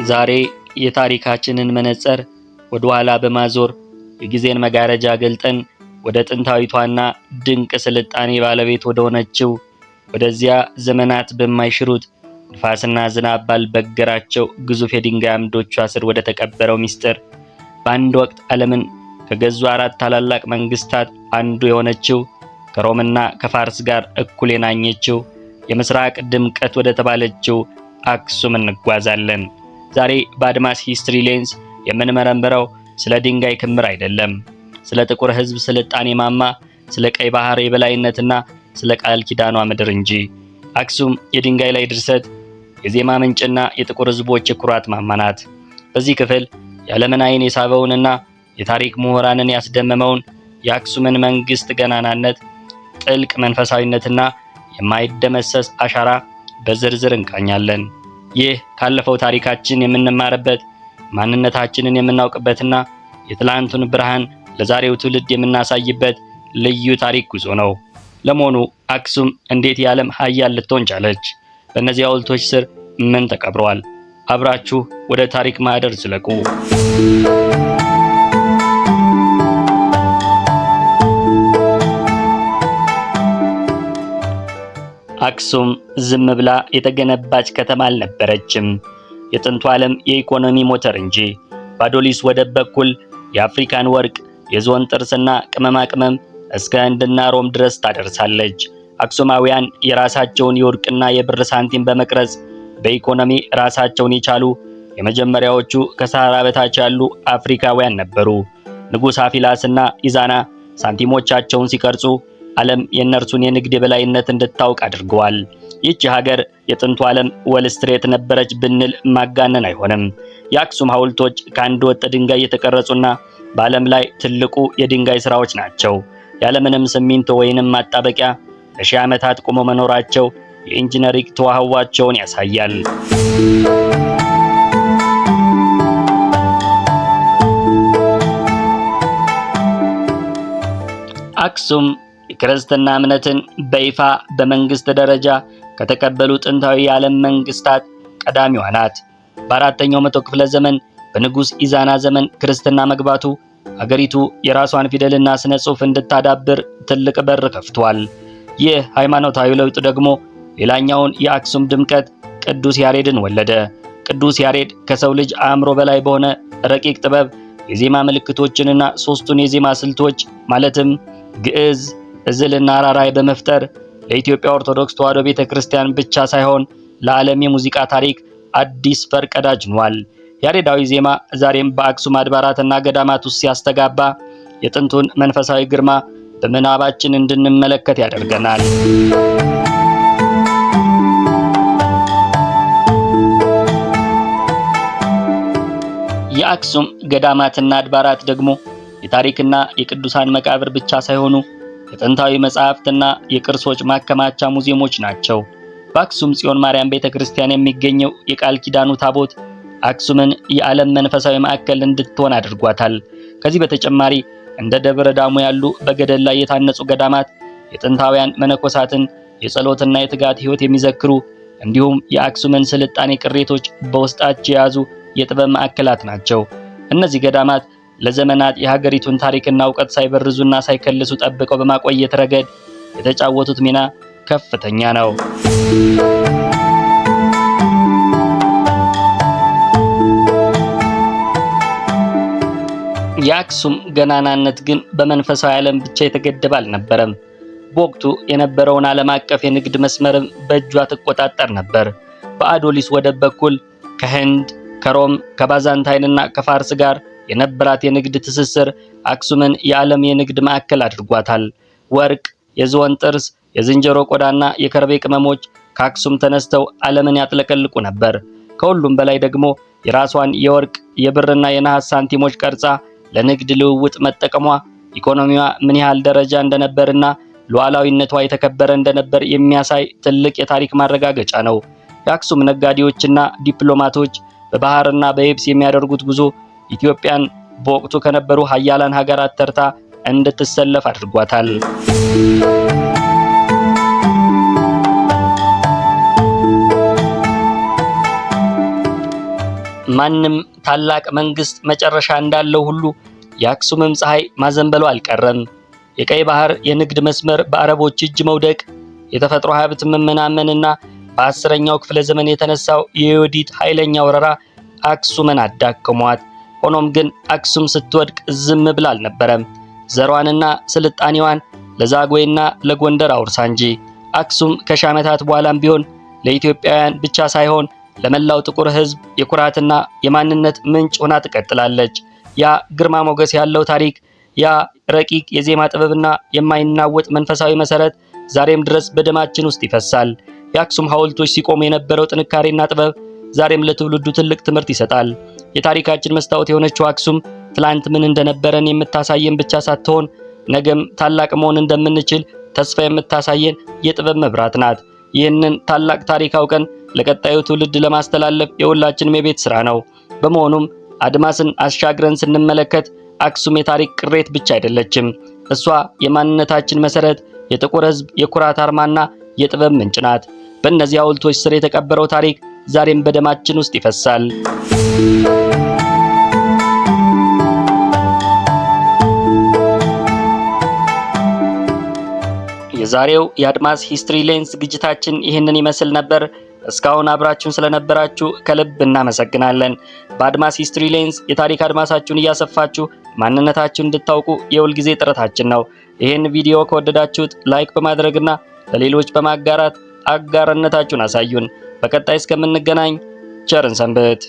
ዛሬ የታሪካችንን መነጽር ወደ ኋላ በማዞር የጊዜን መጋረጃ ገልጠን ወደ ጥንታዊቷና ድንቅ ስልጣኔ ባለቤት ወደ ሆነችው ወደዚያ ዘመናት በማይሽሩት ንፋስና ዝናብ ባልበገራቸው ግዙፍ የድንጋይ አምዶቿ ስር ወደ ተቀበረው ሚስጥር በአንድ ወቅት ዓለምን ከገዙ 4 ታላላቅ መንግስታት አንዱ የሆነችው ከሮምና ከፋርስ ጋር እኩል የናኘችው የምስራቅ ድምቀት ወደ ተባለችው አክሱም እንጓዛለን። ዛሬ በአድማስ ሂስትሪ ሌንስ የምንመረምረው ስለ ድንጋይ ክምር አይደለም፣ ስለ ጥቁር ሕዝብ ስልጣኔ ማማ፣ ስለ ቀይ ባህር የበላይነትና ስለ ቃል ኪዳኗ ምድር እንጂ። አክሱም የድንጋይ ላይ ድርሰት፣ የዜማ ምንጭና የጥቁር ሕዝቦች የኩራት ማማ ናት። በዚህ ክፍል የዓለምን ዓይን የሳበውንና የታሪክ ምሁራንን ያስደመመውን የአክሱምን መንግስት ገናናነት፣ ጥልቅ መንፈሳዊነትና የማይደመሰስ አሻራ በዝርዝር እንቃኛለን። ይህ ካለፈው ታሪካችን የምንማርበት፣ ማንነታችንን የምናውቅበትና የትላንቱን ብርሃን ለዛሬው ትውልድ የምናሳይበት ልዩ ታሪክ ጉዞ ነው። ለመሆኑ አክሱም እንዴት የዓለም ሀያል ልትሆን ቻለች? በእነዚህ ሐውልቶች ስር ምን ተቀብሯል? አብራችሁ ወደ ታሪክ ማህደር ዝለቁ። አክሱም ዝም ብላ የተገነባች ከተማ አልነበረችም፣ የጥንቱ ዓለም የኢኮኖሚ ሞተር እንጂ። በአዶሊስ ወደብ በኩል የአፍሪካን ወርቅ፣ የዝሆን ጥርስና ቅመማ ቅመም እስከ ህንድና ሮም ድረስ ታደርሳለች። አክሱማውያን የራሳቸውን የወርቅና የብር ሳንቲም በመቅረጽ በኢኮኖሚ ራሳቸውን የቻሉ የመጀመሪያዎቹ ከሰሃራ በታች ያሉ አፍሪካውያን ነበሩ። ንጉሥ አፊላስና ኢዛና ሳንቲሞቻቸውን ሲቀርጹ ዓለም የእነርሱን የንግድ የበላይነት እንድታውቅ አድርገዋል። ይህች ሀገር የጥንቱ ዓለም ወልስትሬት ነበረች ብንል ማጋነን አይሆንም። የአክሱም ሐውልቶች ከአንድ ወጥ ድንጋይ የተቀረጹና በዓለም ላይ ትልቁ የድንጋይ ሥራዎች ናቸው። ያለምንም ሲሚንቶ ወይንም ማጣበቂያ ለሺህ ዓመታት ቆመው መኖራቸው የኢንጂነሪንግ ተዋህዋቸውን ያሳያል። አክሱም የክርስትና እምነትን በይፋ በመንግስት ደረጃ ከተቀበሉ ጥንታዊ የዓለም መንግስታት ቀዳሚዋ ናት። በ4ኛው መቶ ክፍለ ዘመን በንጉሥ ኢዛና ዘመን ክርስትና መግባቱ አገሪቱ የራሷን ፊደልና ስነ ጽሑፍ እንድታዳብር ትልቅ በር ከፍቷል። ይህ ሃይማኖታዊ ለውጥ ደግሞ ሌላኛውን የአክሱም ድምቀት ቅዱስ ያሬድን ወለደ። ቅዱስ ያሬድ ከሰው ልጅ አእምሮ በላይ በሆነ ረቂቅ ጥበብ የዜማ ምልክቶችንና 3ቱን የዜማ ስልቶች ማለትም ግዕዝ፣ እዝልና አራራይ በመፍጠር ለኢትዮጵያ ኦርቶዶክስ ተዋሕዶ ቤተክርስቲያን ብቻ ሳይሆን ለዓለም የሙዚቃ ታሪክ አዲስ ፈርቀዳጅ ሆኗል። ያሬዳዊ ዜማ ዛሬም በአክሱም አድባራትና ገዳማት ውስጥ ሲያስተጋባ የጥንቱን መንፈሳዊ ግርማ በምናባችን እንድንመለከት ያደርገናል። የአክሱም ገዳማትና አድባራት ደግሞ የታሪክና የቅዱሳን መቃብር ብቻ ሳይሆኑ የጥንታዊ መጻሕፍትና የቅርሶች ማከማቻ ሙዚየሞች ናቸው። በአክሱም ጽዮን ማርያም ቤተክርስቲያን የሚገኘው የቃል ኪዳኑ ታቦት አክሱምን የዓለም መንፈሳዊ ማዕከል እንድትሆን አድርጓታል። ከዚህ በተጨማሪ እንደ ደብረ ዳሞ ያሉ በገደል ላይ የታነጹ ገዳማት የጥንታውያን መነኮሳትን የጸሎትና የትጋት ሕይወት የሚዘክሩ እንዲሁም የአክሱምን ስልጣኔ ቅሬቶች በውስጣቸው የያዙ የጥበብ ማዕከላት ናቸው። እነዚህ ገዳማት ለዘመናት የሀገሪቱን ታሪክና ዕውቀት ሳይበርዙና ሳይከልሱ ጠብቀው በማቆየት ረገድ የተጫወቱት ሚና ከፍተኛ ነው። የአክሱም ገናናነት ግን በመንፈሳዊ ዓለም ብቻ የተገደበ አልነበረም። በወቅቱ የነበረውን ዓለም አቀፍ የንግድ መስመርም በእጇ ትቆጣጠር ነበር። በአዶሊስ ወደብ በኩል ከህንድ፣ ከሮም፣ ከባዛንታይንና ከፋርስ ጋር የነበራት የንግድ ትስስር አክሱምን የዓለም የንግድ ማዕከል አድርጓታል። ወርቅ፣ የዝሆን ጥርስ፣ የዝንጀሮ ቆዳና የከርቤ ቅመሞች ከአክሱም ተነስተው ዓለምን ያጥለቀልቁ ነበር። ከሁሉም በላይ ደግሞ የራሷን የወርቅ የብርና የነሐስ ሳንቲሞች ቀርጻ ለንግድ ልውውጥ መጠቀሟ ኢኮኖሚዋ ምን ያህል ደረጃ እንደነበርና ሉዓላዊነቷ የተከበረ እንደነበር የሚያሳይ ትልቅ የታሪክ ማረጋገጫ ነው። የአክሱም ነጋዴዎችና ዲፕሎማቶች በባህርና በየብስ የሚያደርጉት ጉዞ ኢትዮጵያን በወቅቱ ከነበሩ ሀያላን ሀገራት ተርታ እንድትሰለፍ አድርጓታል። ማንም ታላቅ መንግስት መጨረሻ እንዳለው ሁሉ የአክሱምም ፀሐይ ማዘንበሉ አልቀረም። የቀይ ባህር የንግድ መስመር በአረቦች እጅ መውደቅ፣ የተፈጥሮ ሀብት መመናመንና በ10ኛው ክፍለ ዘመን የተነሳው የዮዲት ኃይለኛ ወረራ አክሱምን አዳክሟት። ሆኖም ግን አክሱም ስትወድቅ ዝም ብላ አልነበረም። ዘሯንና ስልጣኔዋን ለዛጉዌና ለጎንደር አውርሳ እንጂ። አክሱም ከሺህ ዓመታት በኋላም ቢሆን ለኢትዮጵያውያን ብቻ ሳይሆን ለመላው ጥቁር ሕዝብ የኩራትና የማንነት ምንጭ ሆና ትቀጥላለች። ያ ግርማ ሞገስ ያለው ታሪክ፣ ያ ረቂቅ የዜማ ጥበብና የማይናወጥ መንፈሳዊ መሰረት ዛሬም ድረስ በደማችን ውስጥ ይፈሳል። የአክሱም ሐውልቶች ሲቆሙ የነበረው ጥንካሬና ጥበብ ዛሬም ለትውልዱ ትልቅ ትምህርት ይሰጣል። የታሪካችን መስታወት የሆነችው አክሱም ትላንት ምን እንደነበረን የምታሳየን ብቻ ሳትሆን ነገም ታላቅ መሆን እንደምንችል ተስፋ የምታሳየን የጥበብ መብራት ናት። ይህንን ታላቅ ታሪክ አውቀን ለቀጣዩ ትውልድ ለማስተላለፍ የሁላችንም የቤት ስራ ነው። በመሆኑም አድማስን አሻግረን ስንመለከት አክሱም የታሪክ ቅሬት ብቻ አይደለችም። እሷ የማንነታችን መሰረት፣ የጥቁር ሕዝብ የኩራት አርማና የጥበብ ምንጭ ናት። በእነዚህ ሐውልቶች ስር የተቀበረው ታሪክ ዛሬም በደማችን ውስጥ ይፈሳል። የዛሬው የአድማስ ሂስትሪ ሌንስ ዝግጅታችን ይህንን ይመስል ነበር። እስካሁን አብራችሁን ስለነበራችሁ ከልብ እናመሰግናለን። በአድማስ ሂስትሪ ሌንስ የታሪክ አድማሳችሁን እያሰፋችሁ ማንነታችሁን እንድታውቁ የሁል ጊዜ ጥረታችን ነው። ይህን ቪዲዮ ከወደዳችሁት ላይክ በማድረግና ለሌሎች በማጋራት አጋርነታችሁን አሳዩን። በቀጣይ እስከምንገናኝ ቸርን ሰንብት።